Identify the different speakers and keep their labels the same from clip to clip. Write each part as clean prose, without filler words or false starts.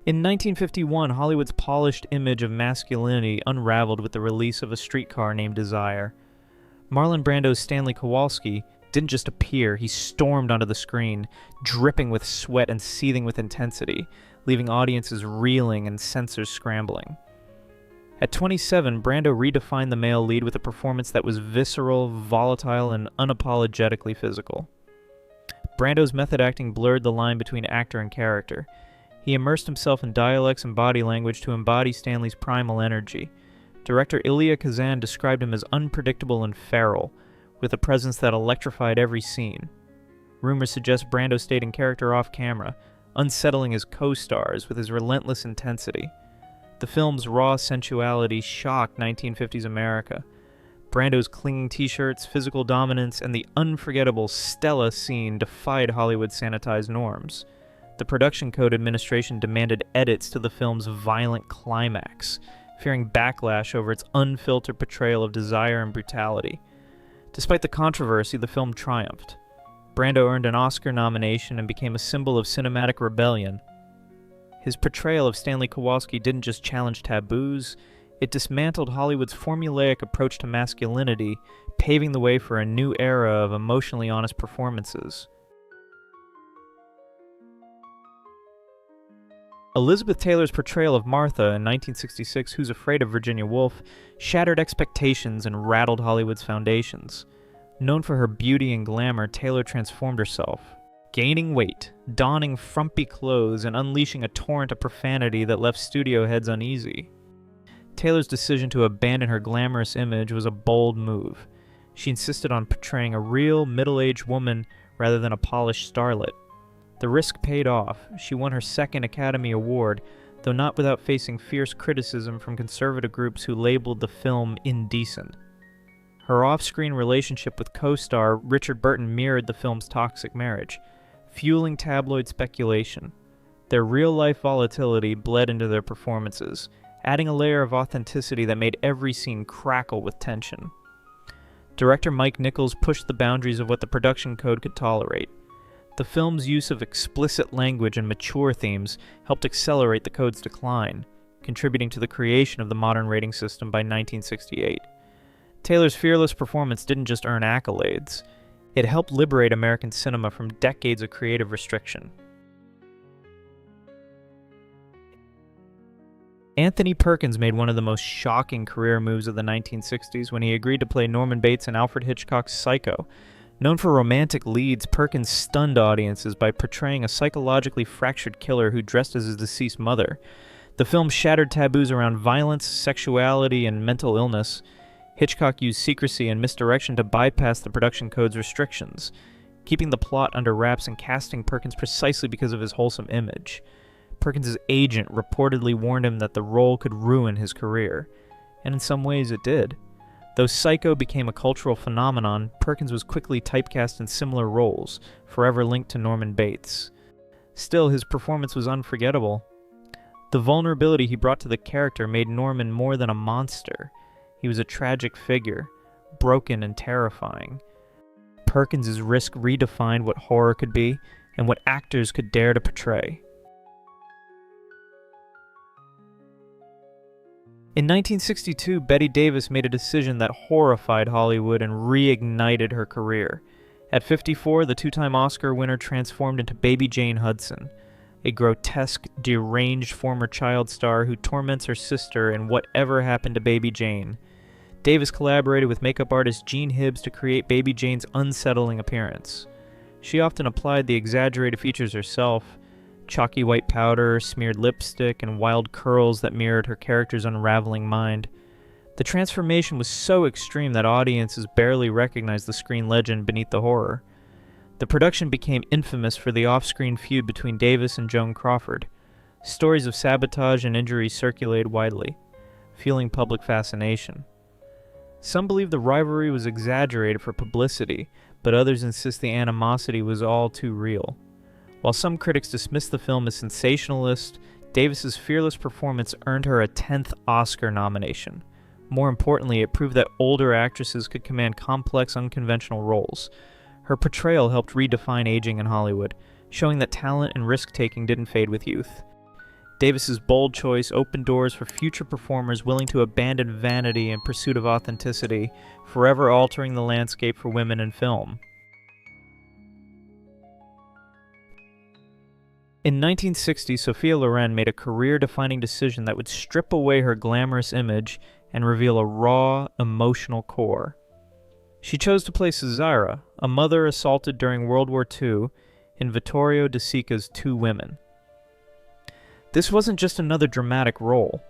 Speaker 1: In 1951, Hollywood's polished image of masculinity unraveled with the release of A Streetcar Named Desire. Marlon Brando's Stanley Kowalski didn't just appear, he stormed onto the screen, dripping with sweat and seething with intensity, leaving audiences reeling and censors scrambling. At 27, Brando redefined the male lead with a performance that was visceral, volatile, and unapologetically physical. Brando's method acting blurred the line between actor and character. He immersed himself in dialects and body language to embody Stanley's primal energy. Director Elia Kazan described him as unpredictable and feral, with a presence that electrified every scene. Rumors suggest Brando stayed in character off-camera, unsettling his co-stars with his relentless intensity. The film's raw sensuality shocked 1950s America. Brando's clinging t-shirts, physical dominance, and the unforgettable Stella scene defied Hollywood's sanitized norms. The Production Code Administration demanded edits to the film's violent climax, fearing backlash over its unfiltered portrayal of desire and brutality. Despite the controversy, the film triumphed. Brando earned an Oscar nomination and became a symbol of cinematic rebellion. His portrayal of Stanley Kowalski didn't just challenge taboos, it dismantled Hollywood's formulaic approach to masculinity, paving the way for a new era of emotionally honest performances. Elizabeth Taylor's portrayal of Martha in 1966, Who's Afraid of Virginia Woolf, shattered expectations and rattled Hollywood's foundations. Known for her beauty and glamour, Taylor transformed herself, gaining weight, donning frumpy clothes, and unleashing a torrent of profanity that left studio heads uneasy. Taylor's decision to abandon her glamorous image was a bold move. She insisted on portraying a real, middle-aged woman rather than a polished starlet. The risk paid off. She won her second Academy Award, though not without facing fierce criticism from conservative groups who labeled the film indecent. Her off-screen relationship with co-star Richard Burton mirrored the film's toxic marriage, fueling tabloid speculation. Their real-life volatility bled into their performances, adding a layer of authenticity that made every scene crackle with tension. Director Mike Nichols pushed the boundaries of what the production code could tolerate. The film's use of explicit language and mature themes helped accelerate the code's decline, contributing to the creation of the modern rating system by 1968. Taylor's fearless performance didn't just earn accolades, it helped liberate American cinema from decades of creative restriction. Anthony Perkins made one of the most shocking career moves of the 1960s when he agreed to play Norman Bates in Alfred Hitchcock's Psycho. Known for romantic leads, Perkins stunned audiences by portraying a psychologically fractured killer who dressed as his deceased mother. The film shattered taboos around violence, sexuality, and mental illness. Hitchcock used secrecy and misdirection to bypass the production code's restrictions, keeping the plot under wraps and casting Perkins precisely because of his wholesome image. Perkins' agent reportedly warned him that the role could ruin his career, and in some ways it did. Though Psycho became a cultural phenomenon, Perkins was quickly typecast in similar roles, forever linked to Norman Bates. Still, his performance was unforgettable. The vulnerability he brought to the character made Norman more than a monster. He was a tragic figure, broken and terrifying. Perkins' risk redefined what horror could be, and what actors could dare to portray. In 1962, Bette Davis made a decision that horrified Hollywood and reignited her career. At 54, the two-time Oscar winner transformed into Baby Jane Hudson, a grotesque, deranged former child star who torments her sister in Whatever Happened to Baby Jane. Davis collaborated with makeup artist Gene Hibbs to create Baby Jane's unsettling appearance. She often applied the exaggerated features herself, chalky white powder, smeared lipstick, and wild curls that mirrored her character's unraveling mind. The transformation was so extreme that audiences barely recognized the screen legend beneath the horror. The production became infamous for the off-screen feud between Davis and Joan Crawford. Stories of sabotage and injury circulated widely, fueling public fascination. Some believe the rivalry was exaggerated for publicity, but others insist the animosity was all too real. While some critics dismissed the film as sensationalist, Davis's fearless performance earned her a 10th Oscar nomination. More importantly, it proved that older actresses could command complex, unconventional roles. Her portrayal helped redefine aging in Hollywood, showing that talent and risk-taking didn't fade with youth. Davis's bold choice opened doors for future performers willing to abandon vanity in pursuit of authenticity, forever altering the landscape for women in film. In 1960, Sophia Loren made a career-defining decision that would strip away her glamorous image and reveal a raw, emotional core. She chose to play Cesara, a mother assaulted during World War II, in Vittorio De Sica's Two Women. This wasn't just another dramatic role.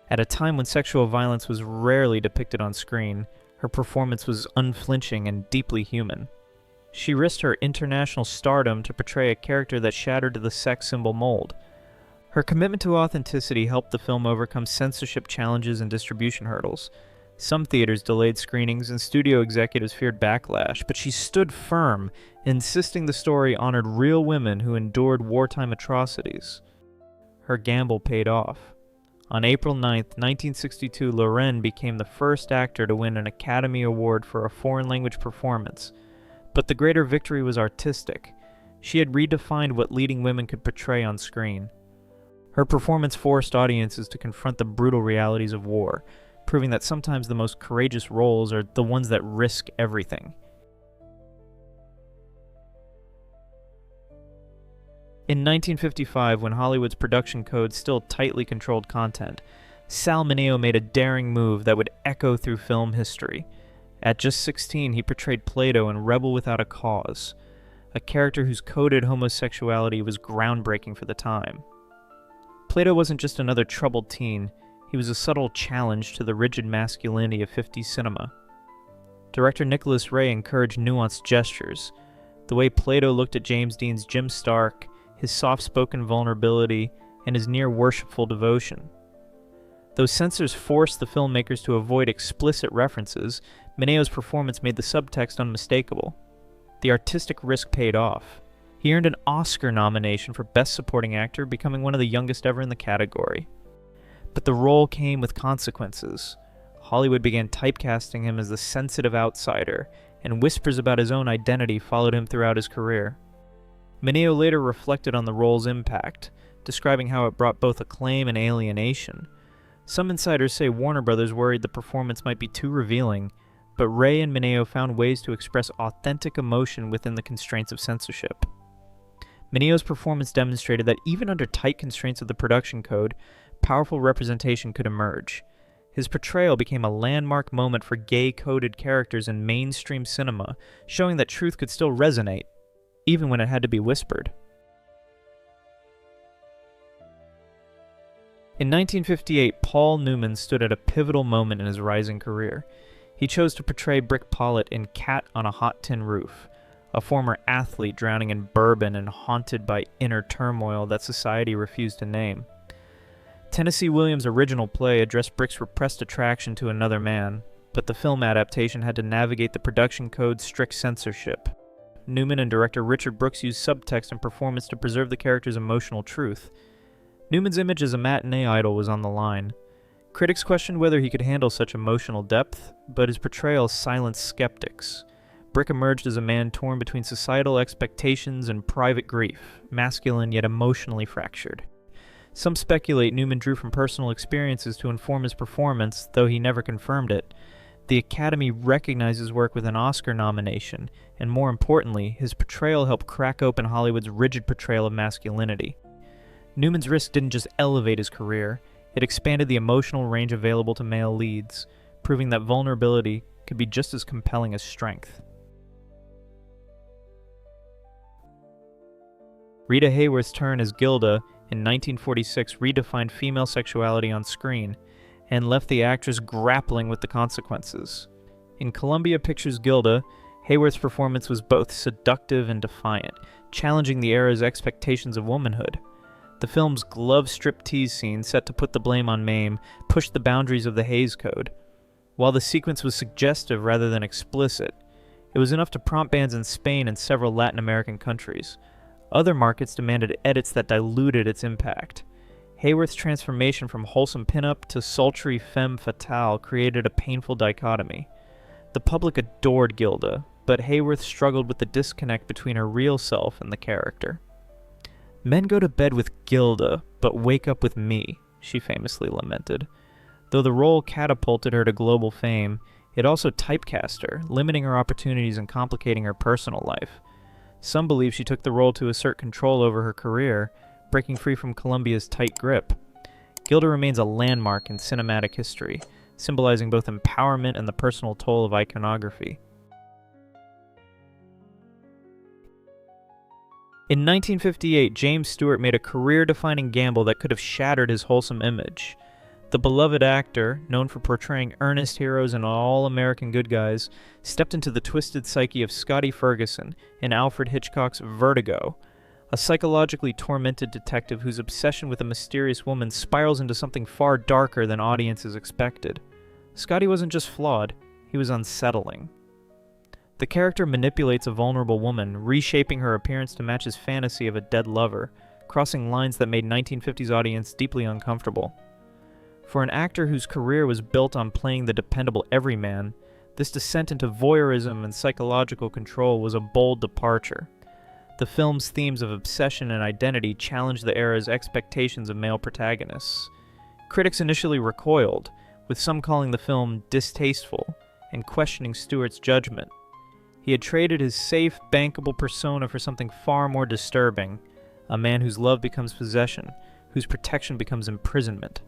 Speaker 1: At a time when sexual violence was rarely depicted on screen, her performance was unflinching and deeply human. She risked her international stardom to portray a character that shattered the sex symbol mold. Her commitment to authenticity helped the film overcome censorship challenges and distribution hurdles. Some theaters delayed screenings and studio executives feared backlash, but she stood firm, insisting the story honored real women who endured wartime atrocities. Her gamble paid off. On April 9, 1962, Loren became the first actor to win an Academy Award for a foreign language performance. But the greater victory was artistic. She had redefined what leading women could portray on screen. Her performance forced audiences to confront the brutal realities of war, proving that sometimes the most courageous roles are the ones that risk everything. In 1955, when Hollywood's production code still tightly controlled content, Sal Mineo made a daring move that would echo through film history. At just 16, he portrayed Plato in Rebel Without a Cause, a character whose coded homosexuality was groundbreaking for the time. Plato wasn't just another troubled teen, he was a subtle challenge to the rigid masculinity of 50s cinema. Director Nicholas Ray encouraged nuanced gestures. The way Plato looked at James Dean's Jim Stark, his soft-spoken vulnerability, and his near-worshipful devotion. Though censors forced the filmmakers to avoid explicit references, Mineo's performance made the subtext unmistakable. The artistic risk paid off. He earned an Oscar nomination for Best Supporting Actor, becoming one of the youngest ever in the category. But the role came with consequences. Hollywood began typecasting him as the sensitive outsider, and whispers about his own identity followed him throughout his career. Mineo later reflected on the role's impact, describing how it brought both acclaim and alienation. Some insiders say Warner Brothers worried the performance might be too revealing, but Ray and Mineo found ways to express authentic emotion within the constraints of censorship. Mineo's performance demonstrated that even under tight constraints of the production code, powerful representation could emerge. His portrayal became a landmark moment for gay-coded characters in mainstream cinema, showing that truth could still resonate, even when it had to be whispered. In 1958, Paul Newman stood at a pivotal moment in his rising career. He chose to portray Brick Pollitt in Cat on a Hot Tin Roof, a former athlete drowning in bourbon and haunted by inner turmoil that society refused to name. Tennessee Williams' original play addressed Brick's repressed attraction to another man, but the film adaptation had to navigate the production code's strict censorship. Newman and director Richard Brooks used subtext and performance to preserve the character's emotional truth. Newman's image as a matinee idol was on the line. Critics questioned whether he could handle such emotional depth, but his portrayal silenced skeptics. Brick emerged as a man torn between societal expectations and private grief, masculine yet emotionally fractured. Some speculate Newman drew from personal experiences to inform his performance, though he never confirmed it. The Academy recognized his work with an Oscar nomination, and more importantly, his portrayal helped crack open Hollywood's rigid portrayal of masculinity. Newman's risk didn't just elevate his career, it expanded the emotional range available to male leads, proving that vulnerability could be just as compelling as strength. Rita Hayworth's turn as Gilda in 1946 redefined female sexuality on screen, and left the actress grappling with the consequences. In Columbia Pictures' Gilda, Hayworth's performance was both seductive and defiant, challenging the era's expectations of womanhood. The film's glove striptease scene, set to put the blame on Mame, pushed the boundaries of the Hays Code. While the sequence was suggestive rather than explicit, it was enough to prompt bans in Spain and several Latin American countries. Other markets demanded edits that diluted its impact. Hayworth's transformation from wholesome pinup to sultry femme fatale created a painful dichotomy. The public adored Gilda, but Hayworth struggled with the disconnect between her real self and the character. "Men go to bed with Gilda, but wake up with me," she famously lamented. Though the role catapulted her to global fame, it also typecast her, limiting her opportunities and complicating her personal life. Some believe she took the role to assert control over her career, breaking free from Columbia's tight grip. Gilda remains a landmark in cinematic history, symbolizing both empowerment and the personal toll of iconography. In 1958, James Stewart made a career-defining gamble that could have shattered his wholesome image. The beloved actor, known for portraying earnest heroes and all-American good guys, stepped into the twisted psyche of Scotty Ferguson in Alfred Hitchcock's Vertigo, a psychologically tormented detective whose obsession with a mysterious woman spirals into something far darker than audiences expected. Scotty wasn't just flawed, he was unsettling. The character manipulates a vulnerable woman, reshaping her appearance to match his fantasy of a dead lover, crossing lines that made 1950s audience deeply uncomfortable. For an actor whose career was built on playing the dependable everyman, this descent into voyeurism and psychological control was a bold departure. The film's themes of obsession and identity challenged the era's expectations of male protagonists. Critics initially recoiled, with some calling the film distasteful and questioning Stewart's judgment. He had traded his safe, bankable persona for something far more disturbing, a man whose love becomes possession, whose protection becomes imprisonment.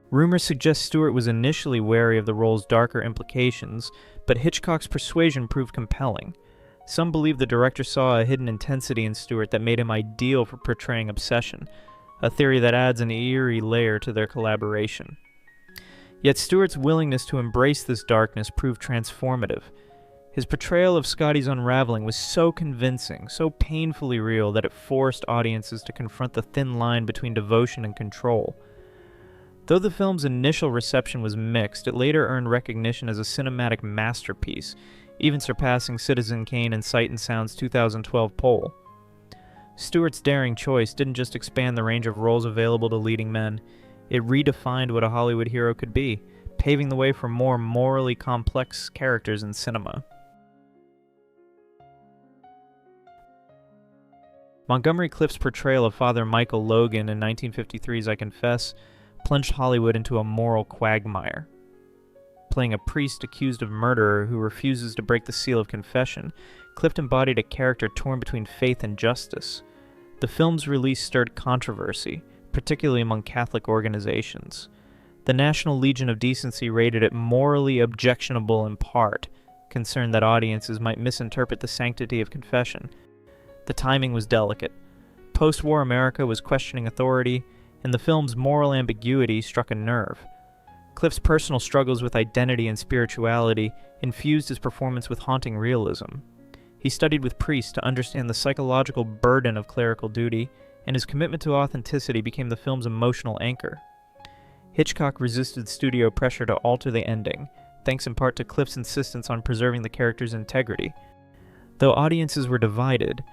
Speaker 1: Rumors suggest Stewart was initially wary of the role's darker implications, but Hitchcock's persuasion proved compelling. Some believe the director saw a hidden intensity in Stewart that made him ideal for portraying obsession, a theory that adds an eerie layer to their collaboration. Yet Stewart's willingness to embrace this darkness proved transformative. His portrayal of Scotty's unraveling was so convincing, so painfully real, that it forced audiences to confront the thin line between devotion and control. Though the film's initial reception was mixed, it later earned recognition as a cinematic masterpiece, even surpassing Citizen Kane and Sight and Sound's 2012 poll. Stewart's daring choice didn't just expand the range of roles available to leading men, it redefined what a Hollywood hero could be, paving the way for more morally complex characters in cinema. Montgomery Cliff's portrayal of Father Michael Logan in 1953's I Confess plunged Hollywood into a moral quagmire. Playing a priest accused of murder who refuses to break the seal of confession, Cliff embodied a character torn between faith and justice. The film's release stirred controversy, particularly among Catholic organizations. The National Legion of Decency rated it morally objectionable in part, concerned that audiences might misinterpret the sanctity of confession. The timing was delicate. Post-war America was questioning authority, and the film's moral ambiguity struck a nerve. Cliff's personal struggles with identity and spirituality infused his performance with haunting realism. He studied with priests to understand the psychological burden of clerical duty, and his commitment to authenticity became the film's emotional anchor. Hitchcock resisted studio pressure to alter the ending, thanks in part to Cliff's insistence on preserving the character's integrity. Though audiences were divided,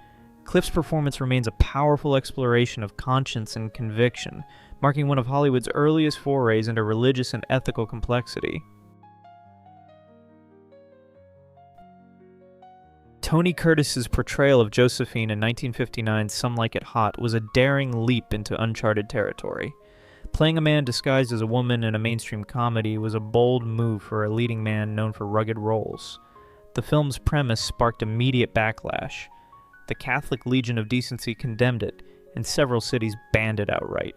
Speaker 1: Cliff's performance remains a powerful exploration of conscience and conviction, marking one of Hollywood's earliest forays into religious and ethical complexity. Tony Curtis's portrayal of Josephine in 1959's Some Like It Hot was a daring leap into uncharted territory. Playing a man disguised as a woman in a mainstream comedy was a bold move for a leading man known for rugged roles. The film's premise sparked immediate backlash. The Catholic Legion of Decency condemned it, and several cities banned it outright.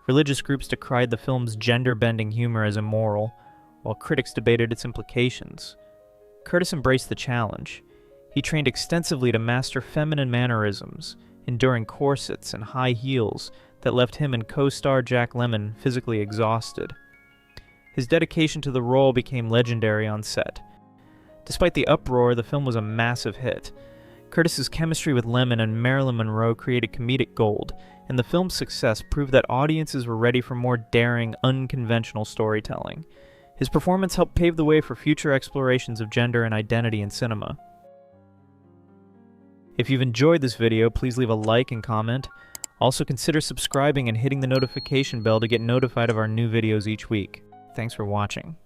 Speaker 1: Religious groups decried the film's gender-bending humor as immoral, while critics debated its implications. Curtis embraced the challenge. He trained extensively to master feminine mannerisms, enduring corsets and high heels that left him and co-star Jack Lemmon physically exhausted. His dedication to the role became legendary on set. Despite the uproar, the film was a massive hit. Curtis's chemistry with Lemmon and Marilyn Monroe created comedic gold, and the film's success proved that audiences were ready for more daring, unconventional storytelling. His performance helped pave the way for future explorations of gender and identity in cinema. If you've enjoyed this video, please leave a like and comment. Also consider subscribing and hitting the notification bell to get notified of our new videos each week. Thanks for watching.